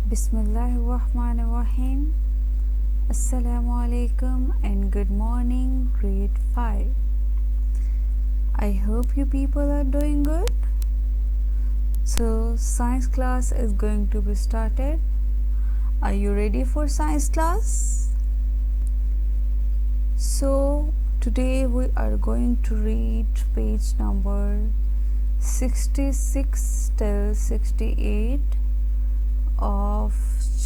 Bismillahirrahmanirrahim. Assalamu alaikum and good morning, grade 5. I hope you people are doing good. So, science class is going to be started. Are you ready for science class? So, today we are going to read page number 66 till 68 of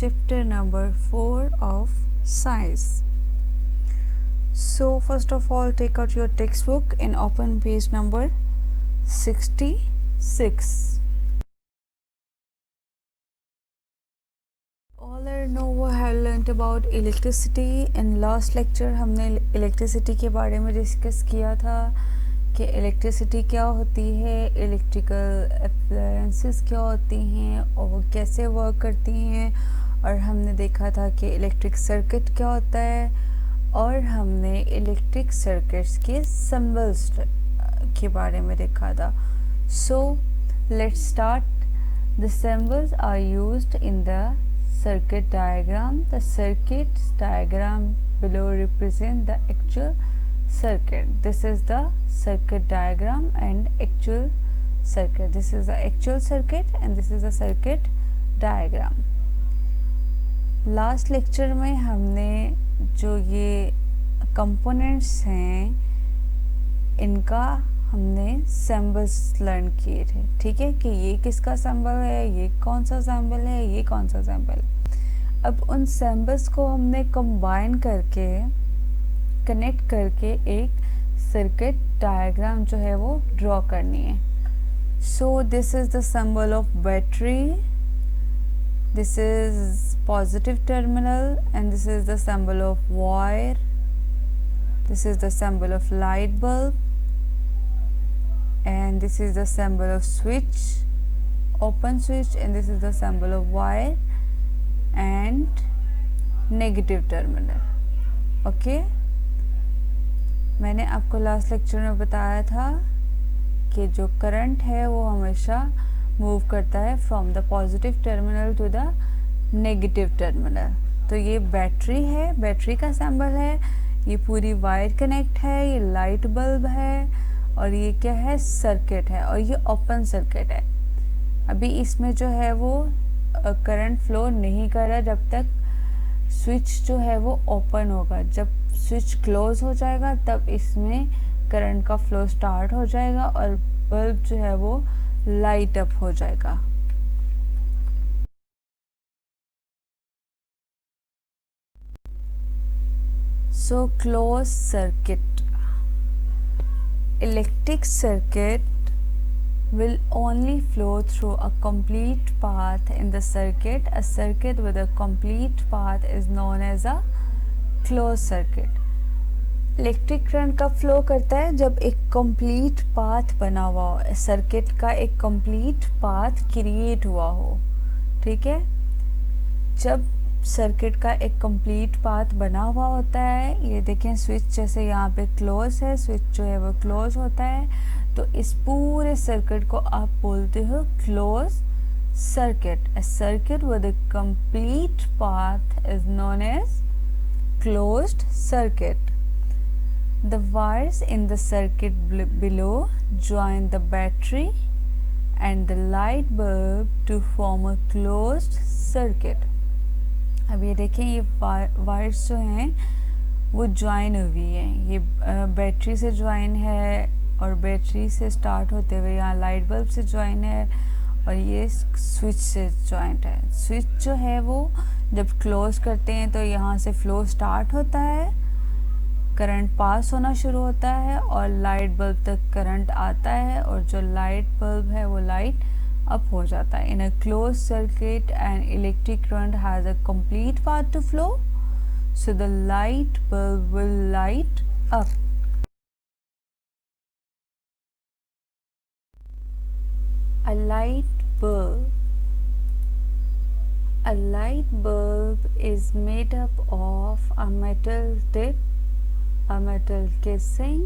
chapter number 4 of science. So first of all, take out your textbook and open page number 66. All I know we have learnt about electricity. In last lecture हमने electricity के बारे में discuss किया था कि electricity क्या होती है, इलेक्ट्रिकल अप्लायंसेस क्या होती हैं और वो कैसे वर्क करती हैं, और हमने देखा था कि इलेक्ट्रिक सर्किट क्या होता है, और हमने इलेक्ट्रिक सर्किट्स के सिंबल्स के बारे में देखा था. So let's start. The symbols are used in the circuit diagram. The circuit diagram below represent the actual circuit. This is the circuit diagram and actual circuit. This is the actual circuit and this is the circuit diagram. Last lecture में हमने जो ये components हैं इनका हमने symbols learn किए थे. ठीक है कि ये किसका symbol है, ये कौन सा symbol है, ये कौन सा symbol है. अब उन symbols को हमने combine करके कनेक्ट करके एक सर्किट डायग्राम जो है वो ड्रॉ करनी है. So this is the symbol of battery, this is positive terminal and this is the symbol of wire, this is the symbol of light bulb and this is the symbol off switch, open switch, and this is the symbol of wire and negative terminal. Okay, मैंने आपको last lecture में बताया था कि जो current है वो हमेशा मूव करता है from the positive terminal to the negative terminal. तो ये बैटरी है, बैटरी का सिंबल है, ये पूरी वायर कनेक्ट है, ये लाइट बल्ब है, और ये क्या है, सर्किट है, और ये ओपन सर्किट है. अभी इसमें जो है वो करंट फ्लो नहीं कर रहा जब तक स्विच जो है वो ओपन होगा. जब स्विच क्लोज हो जाएगा तब इसमें करंट का फ्लो स्टार्ट हो जाएगा और बल्ब जो है वो लाइट अप हो जाएगा. So close circuit. Electric circuit will only flow through a complete path in the circuit. A circuit with a complete path is known as a closed circuit. Electric current कब flow करता है, जब एक complete path बना हुआ हो, circuit का एक कंप्लीट पाथ क्रिएट हुआ हो. ठीक है, जब सर्किट का एक कंप्लीट पाथ बना हुआ होता है, ये देखें स्विच जैसे यहाँ पे क्लोज है, स्विच जो है वो क्लोज होता है, तो इस पूरे सर्किट को आप बोलते हो close circuit. A circuit with a complete path is known as closed circuit. The wires in the circuit below join the battery and the light bulb to form a closed circuit. अब ये देखें, ये wires जो हैं वो join हुई हैं, ये बैटरी से ज्वाइन है और बैटरी से स्टार्ट होते हुए यहाँ लाइट बल्ब से ज्वाइन है और ये स्विच से ज्वाइंट है. स्विच जो है वो जब क्लोज करते हैं तो यहाँ से फ्लो स्टार्ट होता है, करंट पास होना शुरू होता है और लाइट बल्ब तक करंट आता है, और जो लाइट बल्ब है वो लाइट अप हो जाता है. In a close circuit and electric current has a complete path to flow, so the light bulb will light up. A light bulb. A light bulb is made up of a metal tip, a metal casing,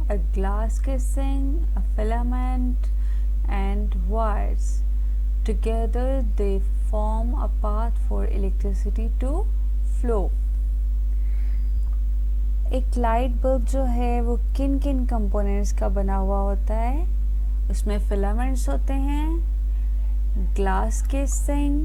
a glass casing, a filament, and wires. Together they form a path for electricity to flow. एक light bulb जो है वो किन किन components का बना हुआ होता है? उसमें फिलामेंट्स होते हैं, glass casing,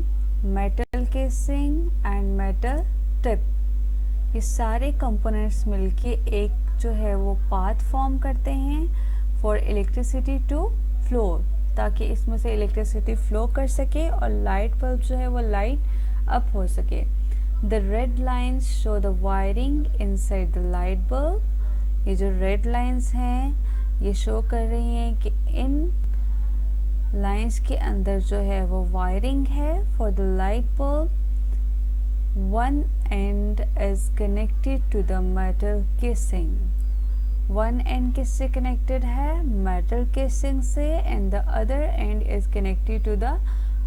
metal casing and metal tip. ये सारे कंपोनेंट्स मिलके एक जो है वो पाथ फॉर्म करते हैं फॉर इलेक्ट्रिसिटी टू फ्लो, ताकि इसमें से इलेक्ट्रिसिटी फ्लो कर सके और लाइट बल्ब जो है वो लाइट अप हो सके। The red lines show the wiring inside the light bulb। ये जो रेड लाइंस हैं ये शो कर रही हैं कि इन लाइंस के अंदर जो है वो वायरिंग है for the light bulb. One end is connected to the metal casing. One end किससे कनेक्टेड है? मेटल केसिंग से, and the other end is connected to the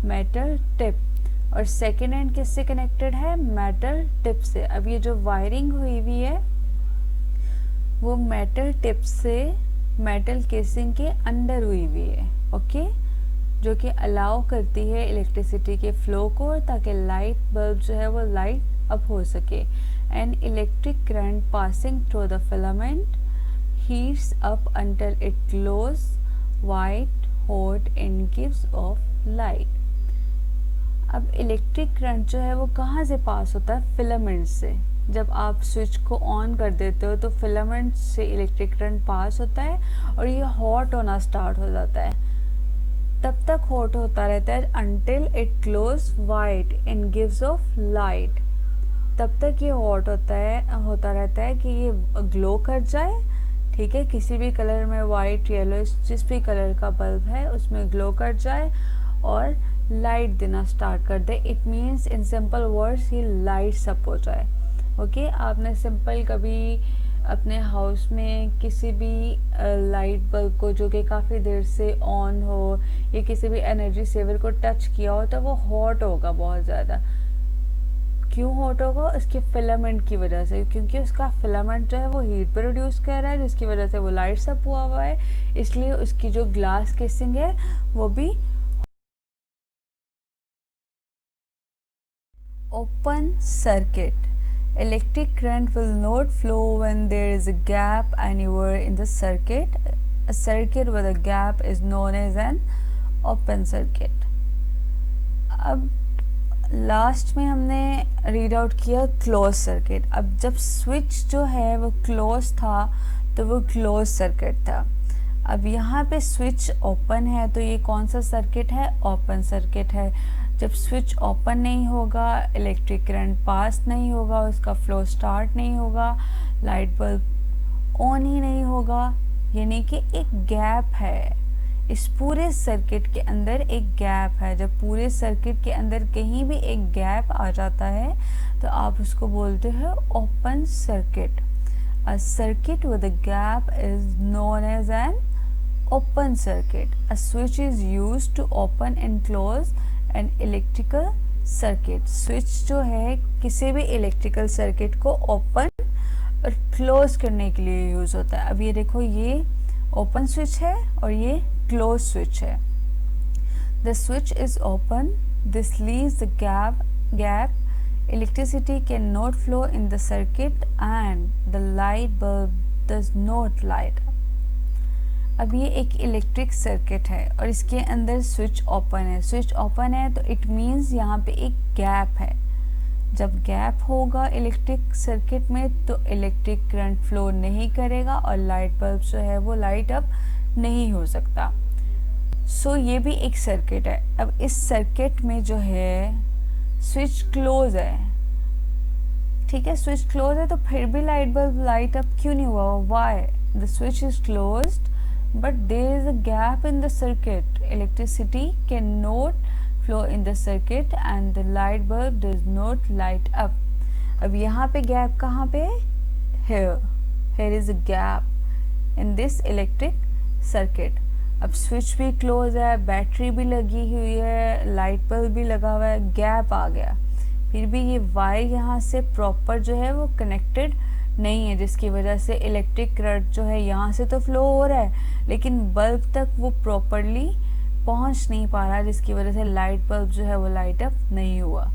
metal tip. और सेकेंड एंड किससे कनेक्टेड है? Metal tip से। अब ये जो वायरिंग हुई हुई है वो मेटल टिप से मेटल केसिंग के अंदर हुई हुई है, ओके, जो कि अलाउ करती है इलेक्ट्रिसिटी के फ्लो को, ताकि लाइट बल्ब जो है वो लाइट अप हो सके। And electric current passing through the filament heats up until it glows white hot and gives off light. अब इलेक्ट्रिक करंट जो है वो कहाँ से पास होता है? फिलामेंट से। जब आप स्विच को ऑन कर देते हो तो फिलामेंट से इलेक्ट्रिक करंट पास होता है और ये हॉट होना स्टार्ट हो जाता है। तब तक हॉट होता रहता है until it glows white and gives off light. तब तक ये हॉट होता रहता है कि ये ग्लो कर जाए, ठीक है, किसी भी कलर में, वाइट, येलो, जिस भी कलर का बल्ब है उसमें ग्लो कर जाए और लाइट देना स्टार्ट कर दे। It means in simple words ये लाइट सब हो जाए, ओके। आपने सिंपल कभी अपने हाउस में किसी भी लाइट बल्ब को जो कि काफ़ी देर से ऑन हो या किसी भी एनर्जी सेवर को टच किया हो तो वो हॉट होगा बहुत ज़्यादा। क्यों हॉट होगा? उसके फिलामेंट की वजह से, क्योंकि उसका फिलामेंट जो है वो हीट प्रोड्यूस कर रहा है जिसकी वजह से वो लाइट सब हुआ है, इसलिए उसकी जो ग्लास केसिंग है वो भी open circuit. Electric current will not flow when there is a gap anywhere in the circuit. A circuit with a gap is known as an open circuit. अब लास्ट में हमने रीड आउट किया close circuit. अब जब switch जो है वो close था तो वो क्लोज सर्किट था। अब यहाँ पे स्विच ओपन है तो ये कौन सा सर्किट है? ओपन सर्किट है। जब स्विच ओपन नहीं होगा, इलेक्ट्रिक करंट पास नहीं होगा, उसका फ्लो स्टार्ट नहीं होगा, लाइट बल्ब ऑन ही नहीं होगा, यानी कि एक गैप है। इस पूरे सर्किट के अंदर एक गैप है। जब पूरे सर्किट के अंदर कहीं भी एक गैप आ जाता है तो आप उसको बोलते हो open circuit. A circuit with a gap is known as an open circuit. A switch is used to open and close an electrical circuit. Switch जो है किसी भी इलेक्ट्रिकल सर्किट को ओपन और क्लोज करने के लिए यूज होता है। अब ये देखो, ये ओपन स्विच है और ये क्लोज स्विच है। The switch is open, this leaves the gap, electricity can not flow in the circuit and the light bulb does not light. अब ये एक इलेक्ट्रिक सर्किट है और इसके अंदर स्विच ओपन है। स्विच ओपन है तो इट मीन्स यहाँ पे एक गैप है। जब गैप होगा इलेक्ट्रिक सर्किट में तो इलेक्ट्रिक करंट फ्लो नहीं करेगा और लाइट बल्ब जो है वो लाइट अप नहीं हो सकता। सो ये भी एक सर्किट है। अब इस सर्किट में जो है स्विच क्लोज है, ठीक है, स्विच क्लोज है तो फिर भी लाइट बल्ब लाइट अप क्यों नहीं हुआ? Why? The switch is closed but there is a gap in the circuit. Electricity cannot flow in the circuit and the light bulb does not light up. अब यहाँ पे gap कहाँ पे है? Here is a gap in this electric circuit. अब switch भी close है, battery भी लगी हुई है, लाइट बल्ब भी लगा हुआ है, गैप आ गया, फिर भी ये वायर यहाँ से प्रॉपर जो है वो कनेक्टेड नहीं है, जिसकी वजह से इलेक्ट्रिक करंट जो है यहाँ से तो फ्लो हो रहा है लेकिन बल्ब तक वो प्रॉपरली पहुंच नहीं पा रहा, जिसकी वजह से लाइट बल्ब जो है वो लाइट अप नहीं हुआ।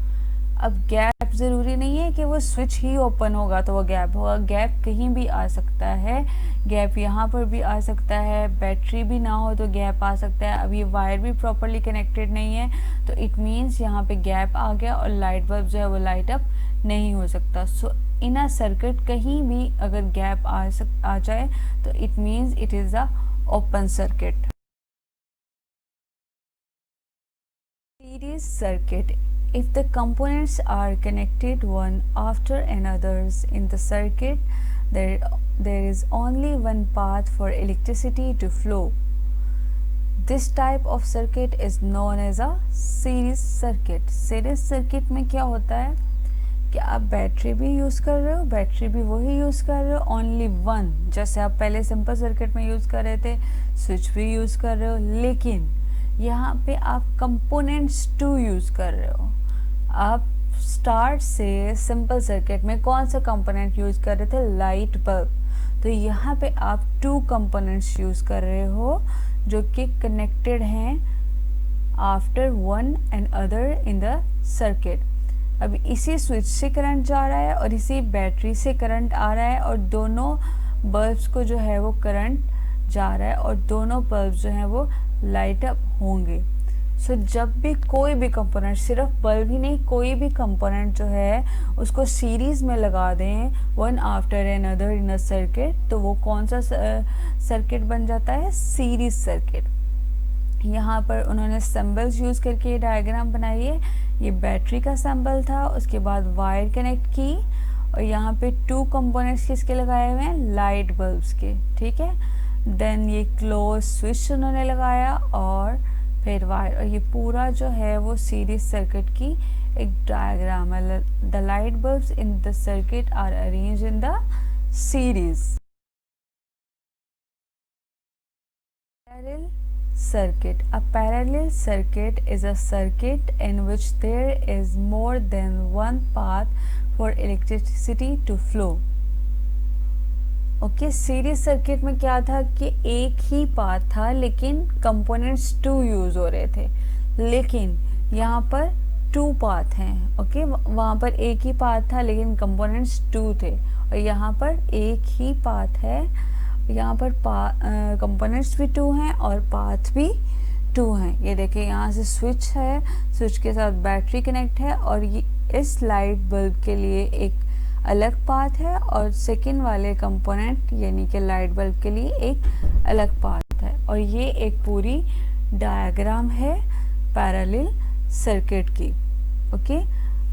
अब गैप ज़रूरी नहीं है कि वो स्विच ही ओपन होगा तो वो गैप होगा, गैप कहीं भी आ सकता है, गैप यहाँ पर भी आ सकता है, बैटरी भी ना हो तो गैप आ सकता है। अब ये वायर भी प्रॉपरली कनेक्टेड नहीं है तो इट मीन्स यहाँ पे गैप आ गया और लाइट बल्ब जो है वो लाइट अप नहीं हो सकता। सो इन अ सर्किट कहीं भी अगर गैप आ जाए तो it means it is a open circuit. Series circuit. If the components are connected one after another's in the circuit, there is only one path for electricity to flow. This type of circuit is known as a series circuit. Series circuit में क्या होता है कि आप battery भी use कर रहे हो, बैटरी भी वही यूज़ कर रहे हो, ओनली वन, जैसे आप पहले सिंपल सर्किट में यूज़ कर रहे थे, स्विच भी यूज़ कर रहे हो, लेकिन यहाँ पे आप कंपोनेंट्स टू यूज़ कर रहे हो। आप स्टार्ट से सिंपल सर्किट में कौन सा कंपोनेंट यूज़ कर रहे थे, लाइट बल्ब, तो यहाँ पे आप टू कंपोनेंट्स यूज़ कर रहे हो जो कि कनेक्टेड हैं after one and other in the circuit. अब इसी स्विच से करंट जा रहा है और इसी बैटरी से करंट आ रहा है और दोनों बल्ब्स को जो है वो करंट जा रहा है और दोनों बल्ब्स जो हैं वो लाइट अप होंगे। सो जब भी कोई भी कंपोनेंट, सिर्फ बल्ब ही नहीं, कोई भी कंपोनेंट जो है उसको सीरीज में लगा दें one after another in a circuit, तो वो कौन सा सर्किट बन जाता है, सीरीज सर्किट। यहाँ पर उन्होंने सिंबल्स यूज़ करके ये डायग्राम बनाई है। ये बैटरी का सिंबल था, उसके बाद वायर कनेक्ट की और यहाँ पे टू कंपोनेंट्स किसके लगाए हुए हैं, लाइट बल्ब्स के, ठीक है। देन ये क्लोज स्विच उन्होंने लगाया और फिर वायर, और ये पूरा जो है वो सीरीज सर्किट की एक डायग्राम है। The light bulbs in the circuit are arrange in the series. Parallel circuit. A parallel circuit is a circuit in which there is more than one path for electricity to flow. Okay, series circuit में क्या था कि एक ही path था लेकिन components to use हो रहे थे, लेकिन यहाँ पर टू पाथ हैं। ओके, वहाँ पर एक ही पाथ था लेकिन कंपोनेंट्स टू थे और यहाँ पर एक ही पाथ है, यहाँ पर कंपोनेंट्स भी टू हैं और पाथ भी टू हैं। ये देखिए यहाँ से स्विच है, स्विच के साथ बैटरी कनेक्ट है और ये इस लाइट बल्ब के लिए एक अलग पाथ है और सेकंड वाले कंपोनेंट यानी कि लाइट बल्ब के लिए एक अलग पाथ है। और ये एक पूरी डायग्राम है पैरेलल सर्किट की। ओके,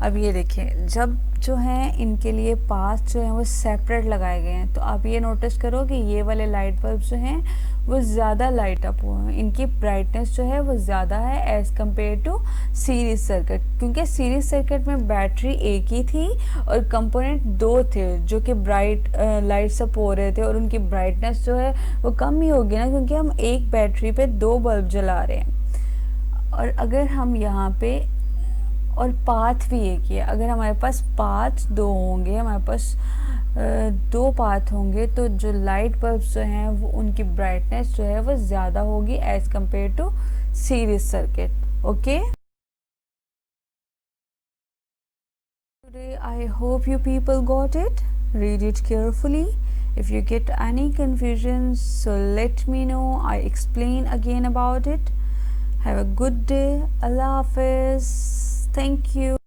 अब ये देखिए, जब जो है इनके लिए पाथ जो है वो सेपरेट लगाए गए हैं तो आप ये नोटिस करो कि ये वाले लाइट बल्ब जो हैं वो ज़्यादा लाइट अप हुए हैं, इनकी ब्राइटनेस जो है वो ज़्यादा है as compare to series circuit, क्योंकि सीरीज सर्किट में बैटरी एक ही थी और कंपोनेंट दो थे जो कि ब्राइट लाइट सप हो रहे थे और उनकी ब्राइटनेस जो है वो कम ही होगी ना, क्योंकि हम एक बैटरी पे दो बल्ब जला रहे हैं। और अगर हम यहाँ पे, और पाथ भी एक ही है, अगर हमारे पास पाथ दो होंगे, हमारे पास दो पाथ होंगे तो जो लाइट बल्ब्स जो हैं वो उनकी ब्राइटनेस जो है वो ज़्यादा होगी as compare to series circuit. Okay, today I hope you people got it, read it carefully. If you get any confusion, so let me know. I explain again about it. Have a good day. Allah Hafiz. Thank you.